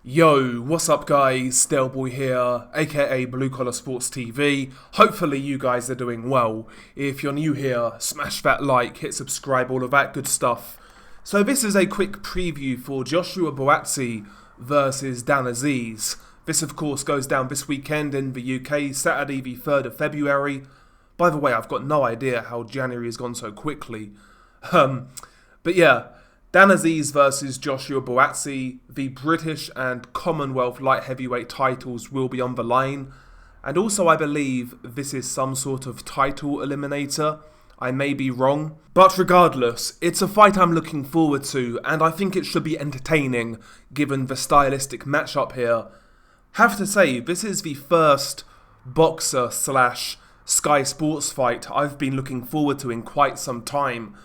Yo, what's up guys, Delboy here, aka Blue Collar Sports TV. Hopefully you guys are doing well. If you're new here, smash that like, hit subscribe, all of that good stuff. So this is a quick preview for Joshua Buatsi versus Azeez. This of course goes down this weekend in the UK, Saturday the 3rd of February. By the way, I've got no idea how January has gone so quickly. But yeah, Azeez versus Joshua Buatsi. The British and Commonwealth light heavyweight titles will be on the line. And also I believe this is some sort of title eliminator. I may be wrong. But regardless, it's a fight I'm looking forward to, and I think it should be entertaining given the stylistic matchup here. Have to say, this is the first boxer / Sky Sports fight I've been looking forward to in quite some time.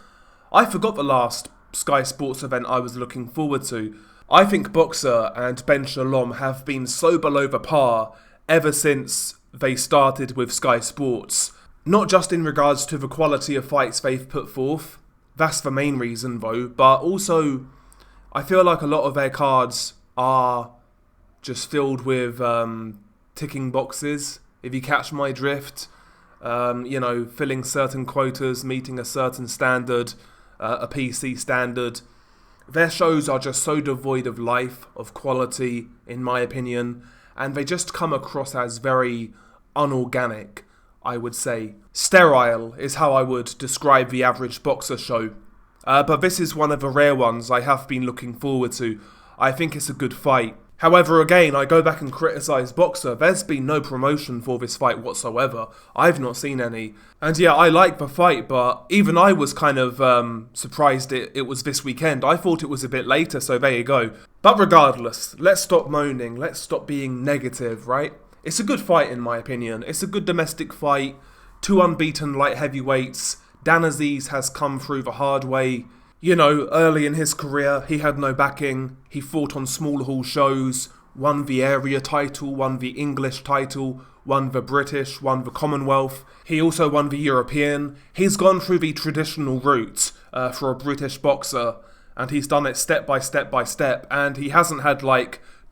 I forgot the last Sky Sports event I was looking forward to. I think Boxer and Ben Shalom have been so below the par ever since they started with Sky Sports. Not just in regards to the quality of fights they've put forth, that's the main reason though, but also I feel like a lot of their cards are just filled with ticking boxes, if you catch my drift. Filling certain quotas, meeting a certain standard, a PC standard. Their shows are just so devoid of life, of quality, in my opinion, and they just come across as very unorganic, I would say. Sterile is how I would describe the average boxer show. But this is one of the rare ones I have been looking forward to. I think it's a good fight. However, again, I go back and criticise Boxer. There's been no promotion for this fight whatsoever. I've not seen any. And yeah, I like the fight, but even I was kind of surprised it was this weekend. I thought it was a bit later, so there you go. But regardless, let's stop moaning. Let's stop being negative, right? It's a good fight in my opinion. It's a good domestic fight. Two unbeaten light heavyweights. Azeez has come through the hard way. You know, early in his career, he had no backing. He fought on small hall shows, won the area title, won the English title, won the British, won the Commonwealth. He also won the European. He's gone through the traditional route for a British boxer, and he's done it step by step by step, and he hasn't had,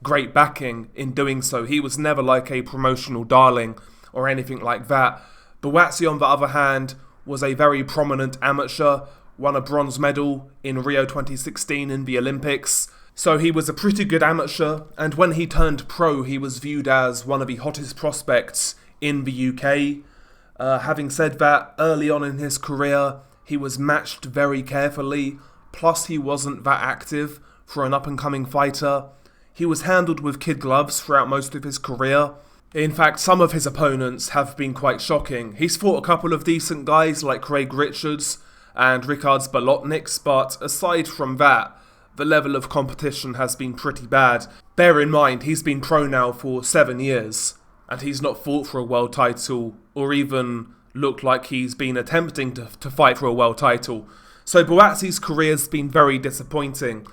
great backing in doing so. He was never like a promotional darling or anything like that. Buatsi, on the other hand, was a very prominent amateur, won a bronze medal in Rio 2016 in the Olympics. So he was a pretty good amateur, and when he turned pro, he was viewed as one of the hottest prospects in the UK. Having said that, early on in his career, he was matched very carefully, plus he wasn't that active for an up-and-coming fighter. He was handled with kid gloves throughout most of his career. In fact, some of his opponents have been quite shocking. He's fought a couple of decent guys like Craig Richards and Ricards Bolotniks, but aside from that, the level of competition has been pretty bad. Bear in mind, he's been pro now for 7 years, and he's not fought for a world title, or even looked like he's been attempting to fight for a world title. So Buatsi's career's been very disappointing.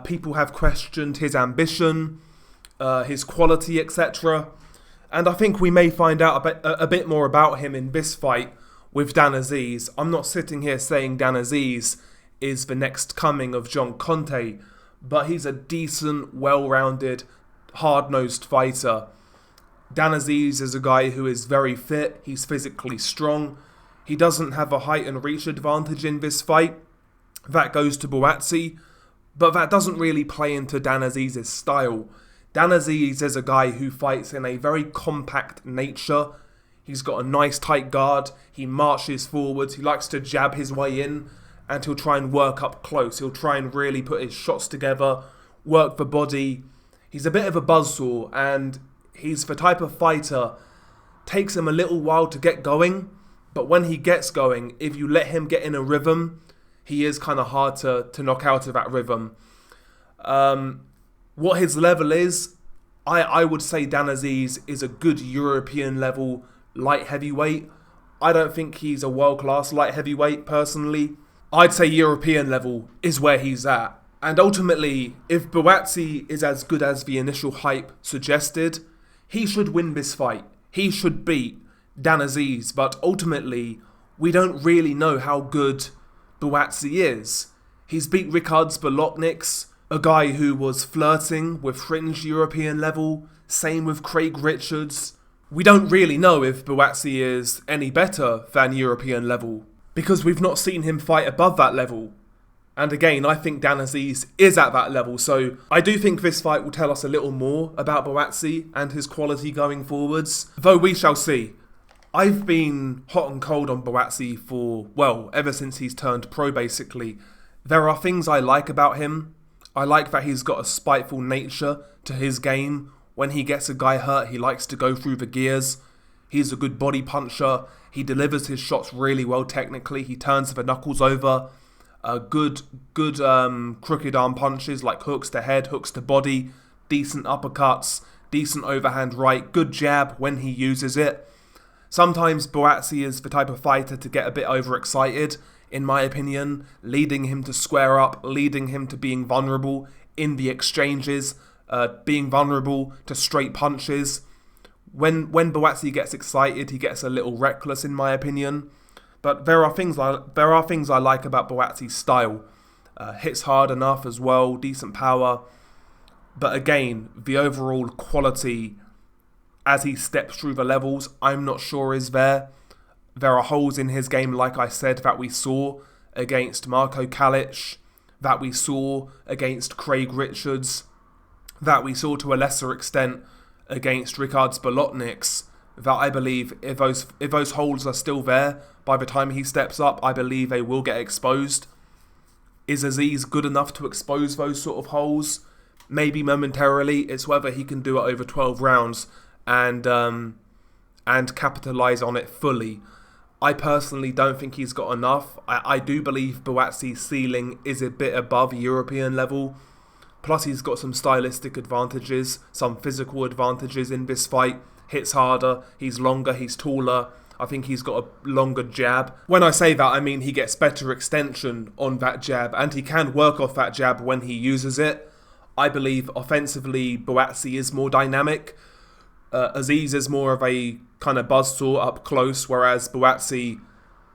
People have questioned his ambition, his quality, etc. And I think we may find out a bit more about him in this fight with Azeez. I'm not sitting here saying Azeez is the next coming of John Conte, but he's a decent, well-rounded, hard-nosed fighter. Azeez is a guy who is very fit, he's physically strong, he doesn't have a height and reach advantage in this fight. That goes to Buatsi, but that doesn't really play into Azeez's style. Azeez is a guy who fights in a very compact nature. He's got a nice tight guard, he marches forwards, he likes to jab his way in, and he'll try and work up close. He'll try and really put his shots together, work the body. He's a bit of a buzzsaw, and he's the type of fighter, takes him a little while to get going, but when he gets going, if you let him get in a rhythm, he is kind of hard to knock out of that rhythm. What his level is, I would say Azeez is a good European level light heavyweight. I don't think he's a world-class light heavyweight, personally. I'd say European level is where he's at. And ultimately, if Buatsi is as good as the initial hype suggested, he should win this fight. He should beat Azeez, but ultimately, we don't really know how good Buatsi is. He's beat Ricards Bolotniks, A guy who was flirting with fringe European level, same with Craig Richards. We don't really know if Buatsi is any better than European level, because we've not seen him fight above that level. And again, I think Dan Azeez is at that level, so I do think this fight will tell us a little more about Buatsi and his quality going forwards, though we shall see. I've been hot and cold on Buatsi for, well, ever since he's turned pro basically. There are things I like about him. I like that he's got a spiteful nature to his game. When he gets a guy hurt, he likes to go through the gears. He's a good body puncher. He delivers his shots really well technically. He turns the knuckles over. Good crooked arm punches like hooks to head, hooks to body. Decent uppercuts, decent overhand right. Good jab when he uses it. Sometimes Buatsi is the type of fighter to get a bit overexcited, in my opinion, leading him to square up, leading him to being vulnerable in the exchanges, being vulnerable to straight punches. When Buatsi gets excited, he gets a little reckless, in my opinion. But there are things I like about Buatsi's style. Hits hard enough as well, decent power. But again, the overall quality as he steps through the levels, I'm not sure is there. There are holes in his game, like I said, that we saw against Marko Kalic, that we saw against Craig Richards, that we saw to a lesser extent against Ricards Bolotniks, that I believe if those holes are still there by the time he steps up, I believe they will get exposed. Is Azeez good enough to expose those sort of holes? Maybe momentarily. It's whether he can do it over 12 rounds and capitalise on it fully. I personally don't think he's got enough. I do believe Buatsi's ceiling is a bit above European level. Plus he's got some stylistic advantages, some physical advantages in this fight. Hits harder, he's longer, he's taller. I think he's got a longer jab. When I say that, I mean he gets better extension on that jab, and he can work off that jab when he uses it. I believe offensively Buatsi is more dynamic. Azeez is more of a kind of buzzsaw up close, whereas Buatsi,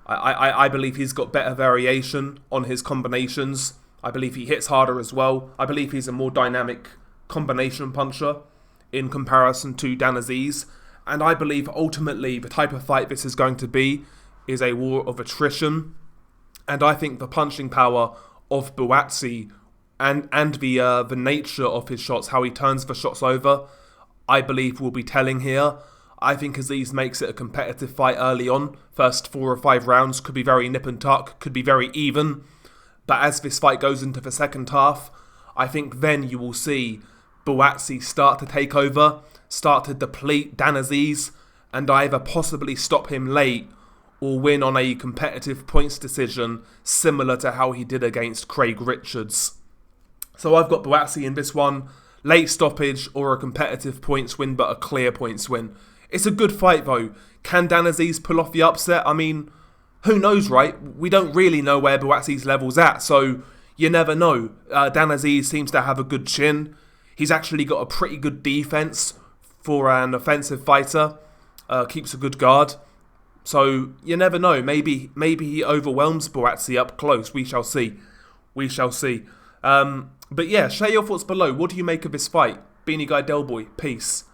I believe he's got better variation on his combinations. I believe he hits harder as well. I believe he's a more dynamic combination puncher in comparison to Dan Azeez. And I believe ultimately the type of fight this is going to be is a war of attrition. And I think the punching power of Buatsi and the nature of his shots, how he turns the shots over, I believe will be telling here. I think Azeez makes it a competitive fight early on. First 4 or 5 rounds could be very nip and tuck, could be very even. But as this fight goes into the second half, I think then you will see Buatsi start to take over, start to deplete Dan Azeez, and either possibly stop him late or win on a competitive points decision similar to how he did against Craig Richards. So I've got Buatsi in this one. Late stoppage or a competitive points win, but a clear points win. It's a good fight though. Can Dan Azeez pull off the upset? I mean, who knows, right? We don't really know where Buatsi's level's at, so you never know. Dan Azeez seems to have a good chin. He's actually got a pretty good defense for an offensive fighter. Keeps a good guard. So you never know. Maybe he overwhelms Buatsi up close. We shall see. We shall see. But yeah, share your thoughts below. What do you make of this fight? Beanie Guy Delboy, peace.